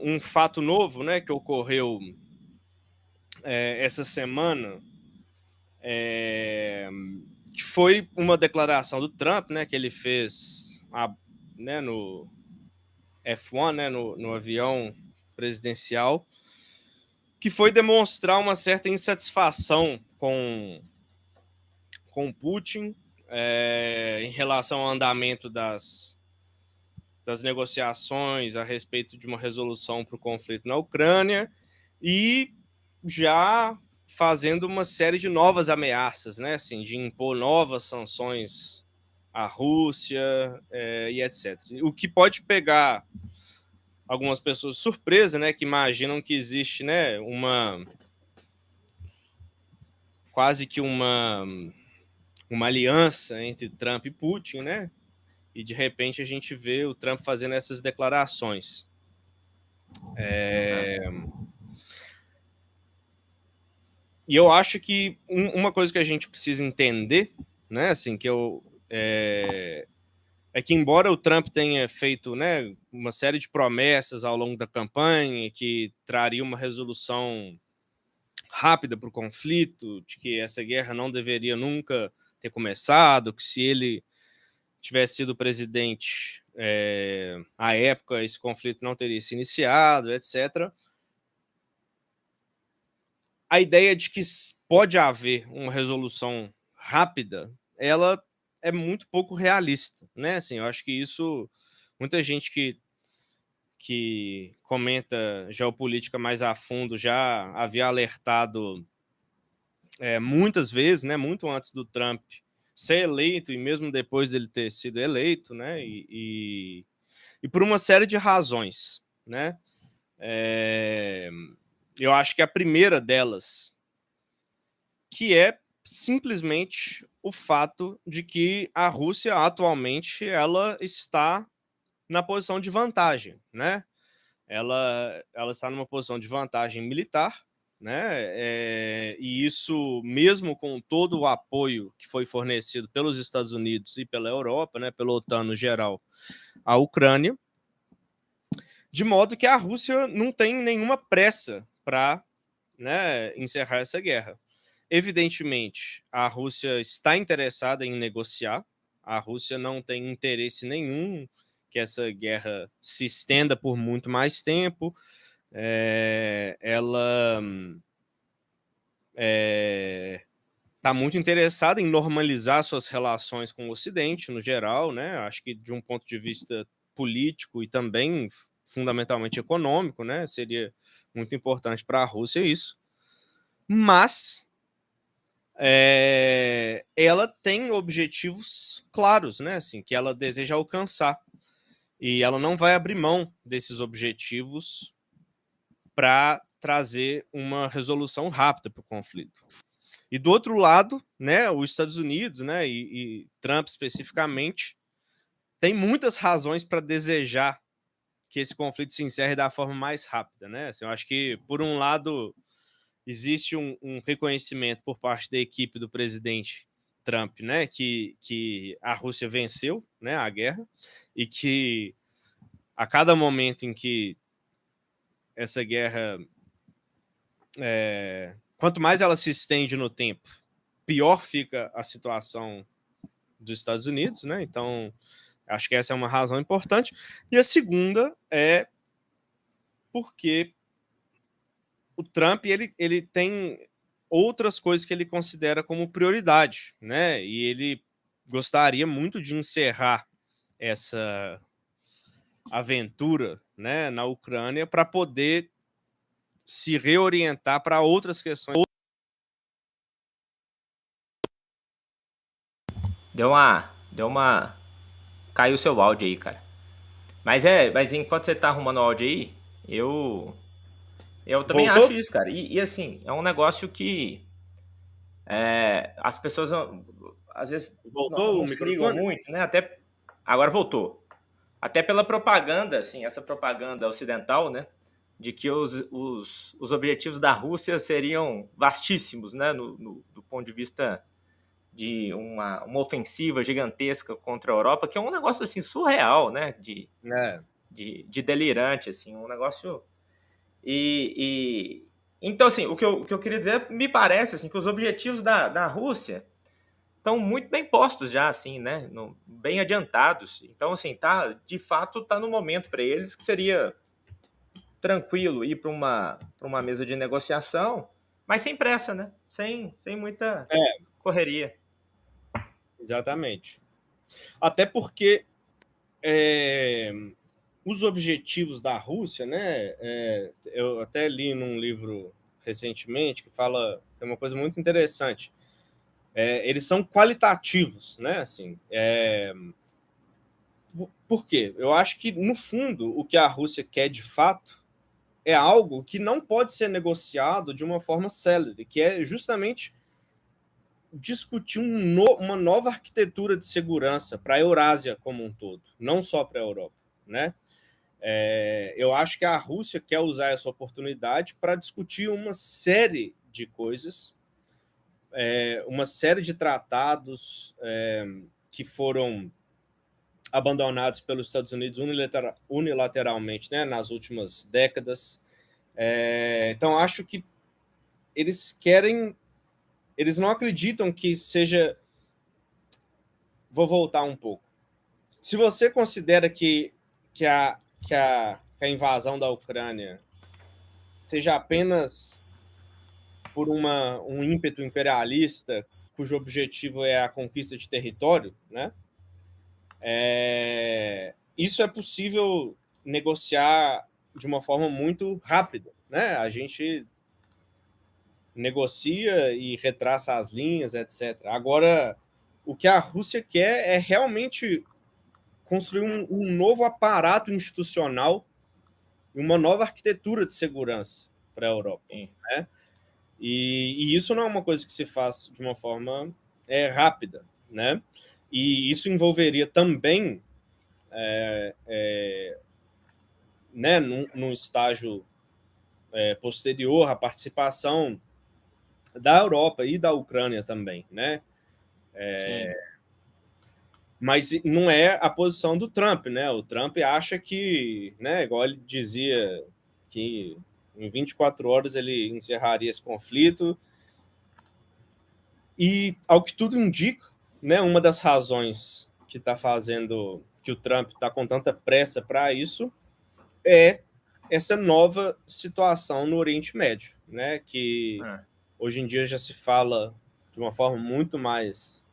um fato novo, né, que ocorreu essa semana, que foi uma declaração do Trump, né, que ele fez né, no F1, né, no avião presidencial, que foi demonstrar uma certa insatisfação com Putin em relação ao andamento das negociações a respeito de uma resolução para o conflito na Ucrânia e já fazendo uma série de novas ameaças, né, assim, de impor novas sanções à Rússia e etc. O que pode pegar algumas pessoas de surpresa, né, que imaginam que existe, né, quase que uma aliança entre Trump e Putin, né? E de repente a gente vê o Trump fazendo essas declarações. E eu acho que uma coisa que a gente precisa entender, né, assim, é que embora o Trump tenha feito, né, uma série de promessas ao longo da campanha que traria uma resolução rápida para o conflito, de que essa guerra não deveria nunca ter começado, que se ele tivesse sido presidente à época, esse conflito não teria se iniciado, etc. A ideia de que pode haver uma resolução rápida, ela é muito pouco realista, né? Assim, eu acho que isso, muita gente que comenta geopolítica mais a fundo já havia alertado muitas vezes, né? Muito antes do Trump ser eleito e mesmo depois dele ter sido eleito, né? E por uma série de razões, né? Eu acho que a primeira delas, que é simplesmente o fato de que a Rússia atualmente ela está na posição de vantagem, né? Ela está numa posição de vantagem militar, né? E isso, mesmo com todo o apoio que foi fornecido pelos Estados Unidos e pela Europa, né, pela OTAN no geral, à Ucrânia, de modo que a Rússia não tem nenhuma pressa para, né, encerrar essa guerra. Evidentemente, a Rússia está interessada em negociar, a Rússia não tem interesse nenhum que essa guerra se estenda por muito mais tempo. Ela está muito interessada em normalizar suas relações com o Ocidente, no geral, né? Acho que de um ponto de vista político e também fundamentalmente econômico, né? Seria muito importante para a Rússia isso. Mas ela tem objetivos claros, né? Assim, que ela deseja alcançar. E ela não vai abrir mão desses objetivos para trazer uma resolução rápida para o conflito. E do outro lado, né, os Estados Unidos, né, e Trump especificamente, tem muitas razões para desejar que esse conflito se encerre da forma mais rápida, né? Assim, eu acho que, por um lado, existe um reconhecimento por parte da equipe do presidente Trump, né, que a Rússia venceu, né, a guerra e que a cada momento em que essa guerra, quanto mais ela se estende no tempo, pior fica a situação dos Estados Unidos, né? Então, acho que essa é uma razão importante. E a segunda é porque o Trump ele tem outras coisas que ele considera como prioridade, né? E ele gostaria muito de encerrar essa aventura, né, na Ucrânia para poder se reorientar para outras questões. Deu uma. Caiu seu áudio aí, cara. Mas enquanto você tá arrumando o áudio aí, eu também acho Voltou? isso, cara. E assim, é um negócio que as pessoas às vezes Voltou o não se ligam microfone? muito, né? Até agora voltou. Até pela propaganda, assim, essa propaganda ocidental, né? De que os objetivos da Rússia seriam vastíssimos, né? Do ponto de vista de uma ofensiva gigantesca contra a Europa, que é um negócio assim surreal, né? É. de delirante, assim, um negócio. Então, assim, o que eu queria dizer, me parece assim, que os objetivos da Rússia estão muito bem postos já, assim, né? Bem adiantados. Então, assim, de fato, tá no momento para eles que seria tranquilo ir para uma mesa de negociação, mas sem pressa, né? Sem muita É, correria. exatamente. Até porque é, os objetivos da Rússia, né? Eu até li num livro recentemente que fala, tem uma coisa muito interessante. Eles são qualitativos, né? Assim, por quê? Eu acho que, no fundo, o que a Rússia quer de fato é algo que não pode ser negociado de uma forma célere, que é justamente discutir uma nova arquitetura de segurança para a Eurásia como um todo, não só para a Europa, né? Eu acho que a Rússia quer usar essa oportunidade para discutir uma série de coisas, uma série de tratados que foram abandonados pelos Estados Unidos unilateralmente, né, nas últimas décadas. Então, acho que eles querem, eles não acreditam que seja. Vou voltar um pouco. Se você considera que a invasão da Ucrânia seja apenas por um ímpeto imperialista, cujo objetivo é a conquista de território, né? Isso é possível negociar de uma forma muito rápida, né? A gente negocia e retraça as linhas, etc. Agora, o que a Rússia quer é realmente construir um novo aparato institucional e uma nova arquitetura de segurança para a Europa, Sim. né? E isso não é uma coisa que se faz de uma forma rápida, né? E isso envolveria também, né, num estágio posterior, a participação da Europa e da Ucrânia também, né? Sim. Mas não é a posição do Trump, né? O Trump acha que, né, igual ele dizia, que em 24 horas ele encerraria esse conflito. E, ao que tudo indica, né, uma das razões que está fazendo que o Trump está com tanta pressa para isso é essa nova situação no Oriente Médio, né, que É. hoje em dia já se fala de uma forma muito mais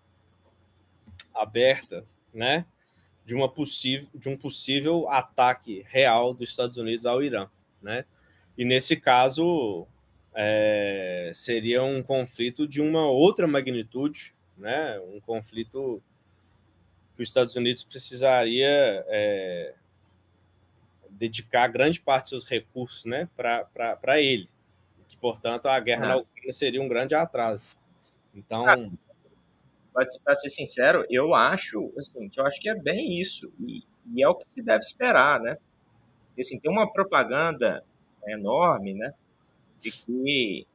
aberta, né, de um possível ataque real dos Estados Unidos ao Irã, né? E nesse caso seria um conflito de uma outra magnitude, né? Um conflito que os Estados Unidos precisaria dedicar grande parte dos seus recursos, né, para ele. Que, portanto, a guerra na É. Ucrânia seria um grande atraso. Então, Para ser sincero, eu acho, assim, que eu acho que é bem isso. E é o que se deve esperar, né? E, assim, tem uma propaganda enorme, né? De que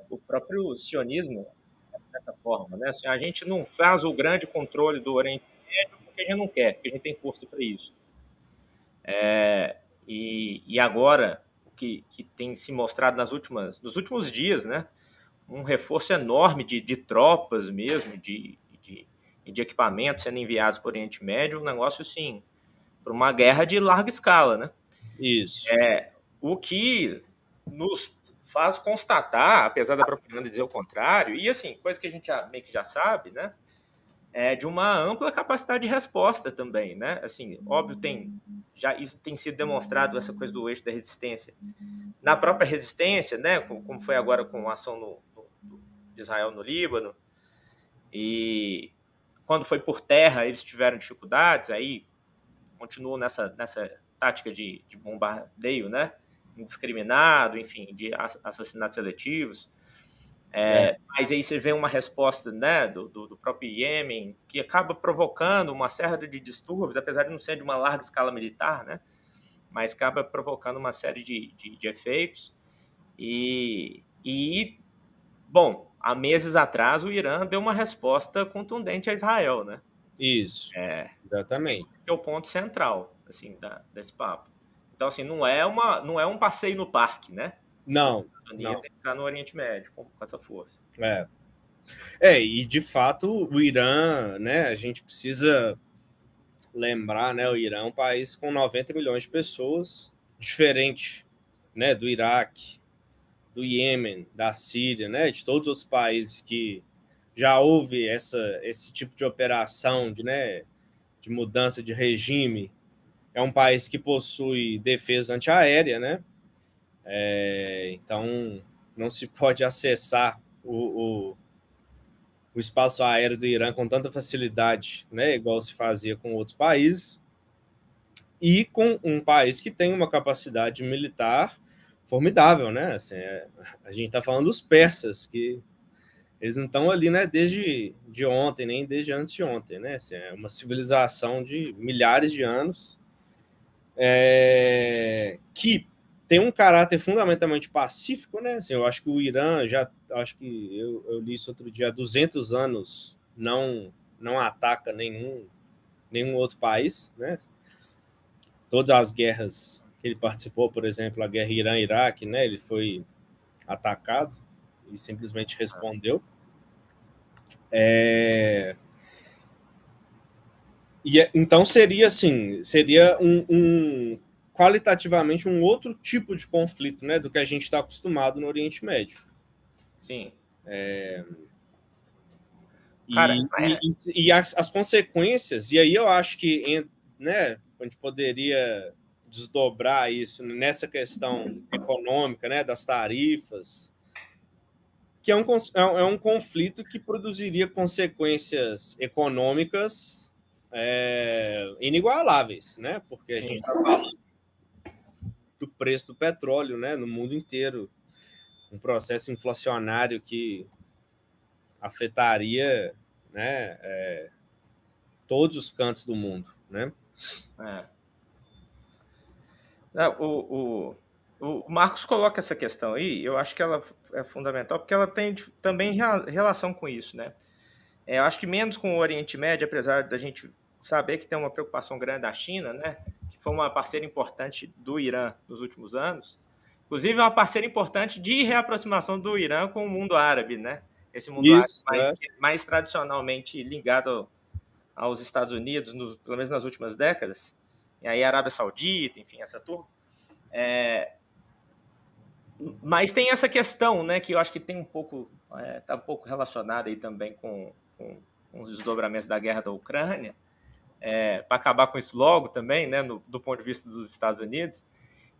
o próprio sionismo é dessa forma, né? Assim, a gente não faz o grande controle do Oriente Médio porque a gente não quer, porque a gente tem força para isso. E agora, o que tem se mostrado nos últimos dias, né? Um reforço enorme de tropas mesmo, de equipamentos sendo enviados para o Oriente Médio, um negócio assim, para uma guerra de larga escala, né? isso. O que nos faz constatar, apesar da propaganda dizer o contrário, e assim, coisa que a gente meio que já sabe, né? É de uma ampla capacidade de resposta também, né? Assim, óbvio, já isso tem sido demonstrado, essa coisa do eixo da resistência. Na própria resistência, né? Como foi agora com a ação de Israel no Líbano, e quando foi por terra eles tiveram dificuldades, aí continuam nessa tática de bombardeio, né? Indiscriminado, enfim, de assassinatos seletivos. Mas aí você vê uma resposta, né, do próprio Iêmen, que acaba provocando uma série de distúrbios, apesar de não ser de uma larga escala militar, né? Mas acaba provocando uma série de efeitos. Bom, há meses atrás o Irã deu uma resposta contundente a Israel, né? Isso, exatamente. Que é o ponto central. assim, desse papo. Então, assim, não é um passeio no parque, né? Não, Dos Estados não. Unidos entrar no Oriente Médio com essa força. E de fato o Irã, né, a gente precisa lembrar, né, o Irã é um país com 90 milhões de pessoas, diferente, né, do Iraque, do Iêmen, da Síria, né, de todos os outros países que já houve esse tipo de operação de mudança de regime. É um país que possui defesa antiaérea, né? Então não se pode acessar o espaço aéreo do Irã com tanta facilidade, né? Igual se fazia com outros países, e com um país que tem uma capacidade militar formidável, né? Assim, a gente está falando dos persas, que eles não estão ali, né, desde de ontem, nem desde antes de ontem, né? Assim, é uma civilização de milhares de anos, que tem um caráter fundamentalmente pacífico, né? Assim, eu acho que o Irã acho que eu li isso outro dia, há 200 anos não ataca nenhum outro país, né? Todas as guerras que ele participou, por exemplo, a guerra Irã-Iraque, né? Ele foi atacado e simplesmente respondeu. Então seria assim, seria qualitativamente um outro tipo de conflito, né, do que a gente está acostumado no Oriente Médio. Sim. Cara, E as consequências, e aí eu acho que, né, a gente poderia desdobrar isso nessa questão econômica, né, das tarifas, que é um conflito que produziria consequências econômicas inigualáveis, né? Porque a gente está falando do preço do petróleo, né, no mundo inteiro, um processo inflacionário que afetaria, né, todos os cantos do mundo, né? é. O Marcos coloca essa questão aí, eu acho que ela é fundamental, porque ela tem também relação com isso, né? Eu acho que menos com o Oriente Médio, apesar da gente saber que tem uma preocupação grande da China, né? Que foi uma parceira importante do Irã nos últimos anos. Inclusive, uma parceira importante de reaproximação do Irã com o mundo árabe, né? Esse mundo árabe Isso, mais tradicionalmente ligado aos Estados Unidos, pelo menos nas últimas décadas. E aí, a Arábia Saudita, enfim, essa turma. Mas tem essa questão, né, que eu acho que tem um pouco, tá um pouco relacionada aí também com os desdobramentos da guerra da Ucrânia, para acabar com isso logo também, né, do ponto de vista dos Estados Unidos,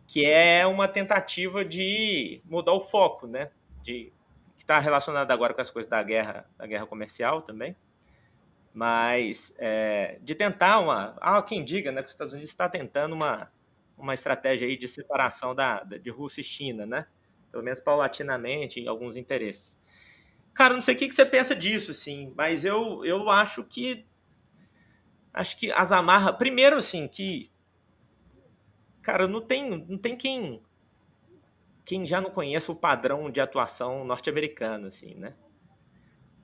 que é uma tentativa de mudar o foco, né, que está relacionado agora com as coisas da guerra comercial também, mas de tentar há quem diga, né, que os Estados Unidos está tentando uma estratégia aí de separação de Rússia e China, né? Pelo menos paulatinamente, em alguns interesses. Cara, não sei o que você pensa disso, sim, mas eu acho que as amarras. Primeiro, assim, que. Cara, não tem quem já não conheça o padrão de atuação norte-americano, assim, né?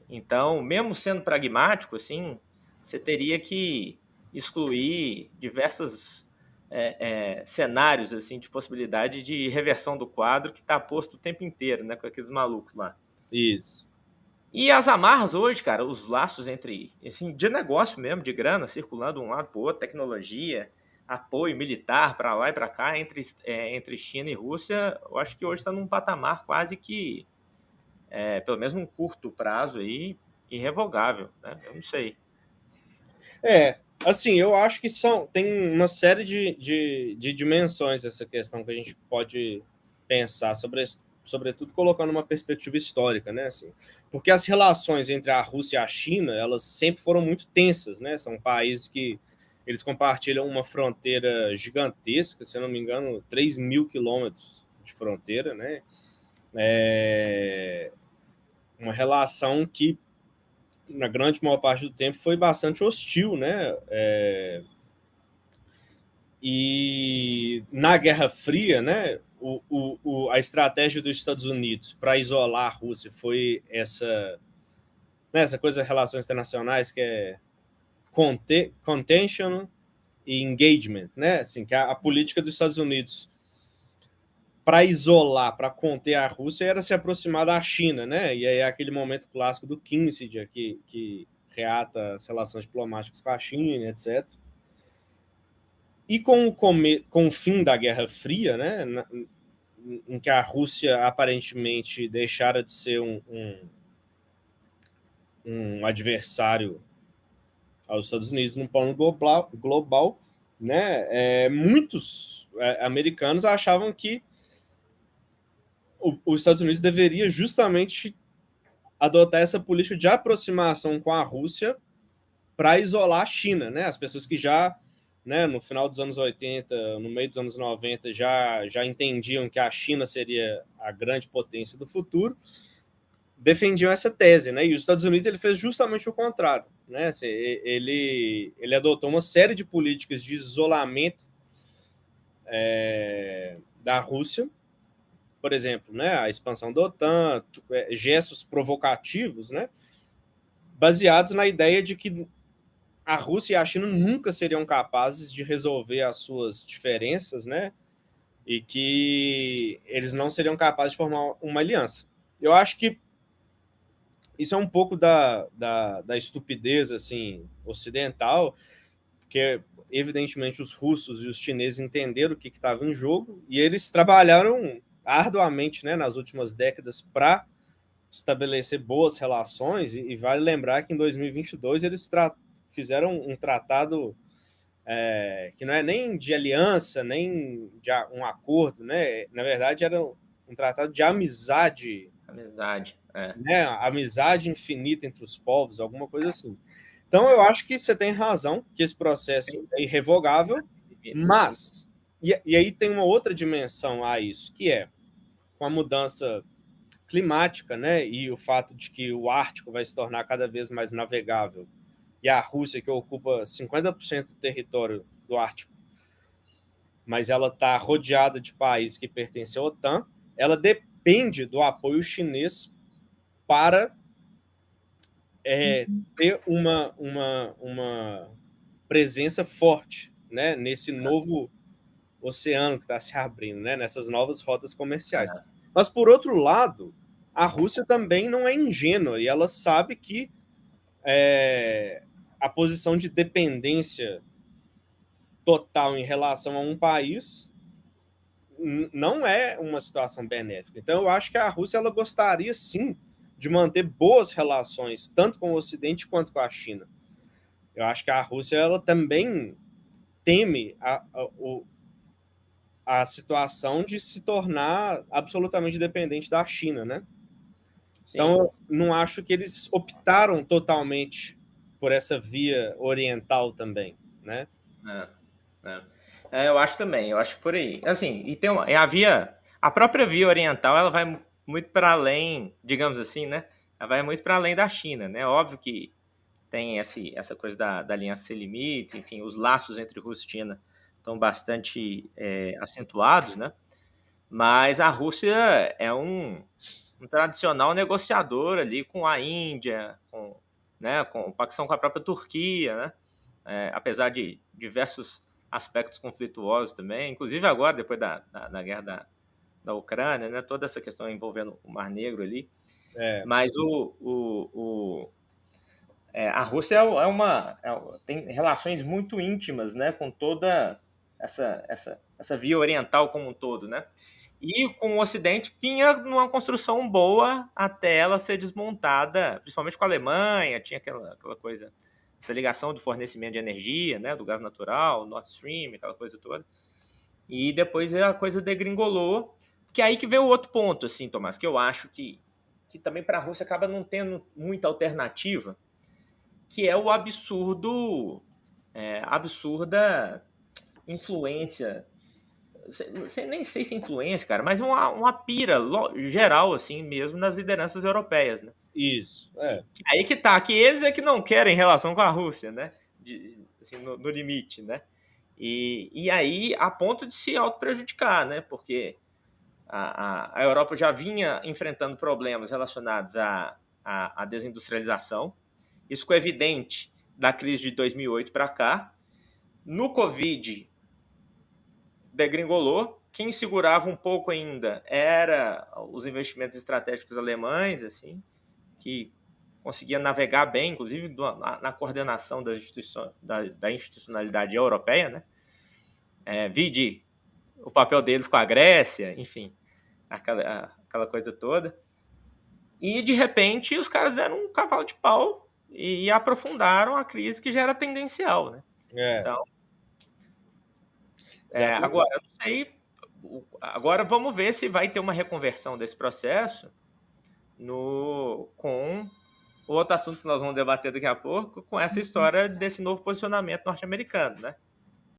Então, mesmo sendo pragmático, assim, você teria que excluir diversos cenários assim de possibilidade de reversão do quadro que está posto o tempo inteiro, né, com aqueles malucos lá. isso. E as amarras hoje, cara, os laços entre, assim, de negócio mesmo, de grana, circulando um lado para o outro, tecnologia, apoio militar para lá e para cá, entre China e Rússia, eu acho que hoje está num patamar quase que pelo menos num curto prazo aí, irrevogável, né? Eu não sei. Assim, eu acho que tem uma série de dimensões essa questão que a gente pode pensar sobretudo colocando uma perspectiva histórica, né? Assim, porque as relações entre a Rússia e a China, elas sempre foram muito tensas, né? São países que eles compartilham uma fronteira gigantesca, se eu não me engano, 3.000 quilômetros de fronteira, né? Uma relação que na grande maior parte do tempo foi bastante hostil, né? E na Guerra Fria, né, a estratégia dos Estados Unidos para isolar a Rússia foi essa coisa de relações internacionais que é contention e engagement, né? Assim, que a política dos Estados Unidos para isolar, para conter a Rússia, era se aproximar da China, né? E aí é aquele momento clássico do Kissinger, que reata as relações diplomáticas com a China, etc. E com o fim da Guerra Fria, né, em que a Rússia aparentemente deixara de ser um adversário aos Estados Unidos no plano global, né, muitos americanos achavam que os Estados Unidos deveria justamente adotar essa política de aproximação com a Rússia para isolar a China, né? As pessoas que já, né, no final dos anos 80, no meio dos anos 90, já entendiam que a China seria a grande potência do futuro, defendiam essa tese, né? E os Estados Unidos ele fez justamente o contrário, né? Assim, ele adotou uma série de políticas de isolamento da Rússia, por exemplo, né, a expansão da OTAN, gestos provocativos, né, baseados na ideia de que a Rússia e a China nunca seriam capazes de resolver as suas diferenças, né, e que eles não seriam capazes de formar uma aliança. Eu acho que isso é um pouco da estupidez assim, ocidental, porque evidentemente os russos e os chineses entenderam o que estava em jogo e eles trabalharam arduamente, né, nas últimas décadas para estabelecer boas relações e vale lembrar que em 2022 eles fizeram um tratado que não é nem de aliança, nem de um acordo, né? Na verdade era um tratado de amizade, né? Amizade infinita entre os povos, alguma coisa assim. Então eu acho que você tem razão, que esse processo é irrevogável, mas e aí tem uma outra dimensão a isso, que é com a mudança climática, né, e o fato de que o Ártico vai se tornar cada vez mais navegável, e a Rússia, que ocupa 50% do território do Ártico, mas ela está rodeada de países que pertencem à OTAN, ela depende do apoio chinês para ter uma presença forte, né, nesse novo oceano que está se abrindo, né, nessas novas rotas comerciais. Mas, por outro lado, a Rússia também não é ingênua e ela sabe que a posição de dependência total em relação a um país não é uma situação benéfica. Então, eu acho que a Rússia ela gostaria, sim, de manter boas relações, tanto com o Ocidente quanto com a China. Eu acho que a Rússia ela também teme a situação de se tornar absolutamente dependente da China, né? Sim. Então, eu não acho que eles optaram totalmente por essa via oriental também, né? Eu acho também, eu acho por aí. Assim, e tem a própria via oriental, ela vai muito para além, digamos assim, né? Ela vai muito para além da China, né? Óbvio que tem essa coisa da aliança sem limites, enfim, os laços entre Rússia e China estão bastante acentuados, né? Mas a Rússia é um tradicional negociador ali com a Índia, com o Paquistão, com a própria Turquia, né? Apesar de diversos aspectos conflituosos também, inclusive agora, depois da guerra da Ucrânia, né? Toda essa questão envolvendo o Mar Negro ali. Mas a Rússia tem relações muito íntimas, né, com toda essa via oriental como um todo, né? E com o Ocidente vinha numa construção boa até ela ser desmontada, principalmente com a Alemanha, tinha aquela coisa, essa ligação de fornecimento de energia, né, do gás natural, Nord Stream, aquela coisa toda. E depois a coisa degringolou, que é aí que veio o outro ponto, assim, Tomás, que eu acho que também para a Rússia acaba não tendo muita alternativa, que é o absurda influência, nem sei se influência, cara, mas uma pira geral, assim mesmo, nas lideranças europeias, né? Isso, Aí que tá, que eles é que não querem relação com a Rússia, né? Assim, no limite, né? E aí, a ponto de se auto-prejudicar, né? Porque a Europa já vinha enfrentando problemas relacionados à desindustrialização. Isso ficou evidente da crise de 2008 para cá, No Covid, degringolou. Quem segurava um pouco ainda era os investimentos estratégicos alemães, assim, que conseguia navegar bem, inclusive na coordenação da institucionalidade europeia, né? Vide o papel deles com a Grécia, enfim, aquela coisa toda. E, de repente, os caras deram um cavalo de pau e aprofundaram a crise que já era tendencial, né? Então, agora, eu não sei. Agora vamos ver se vai ter uma reconversão desse processo com o outro assunto que nós vamos debater daqui a pouco, com essa história desse novo posicionamento norte-americano, né?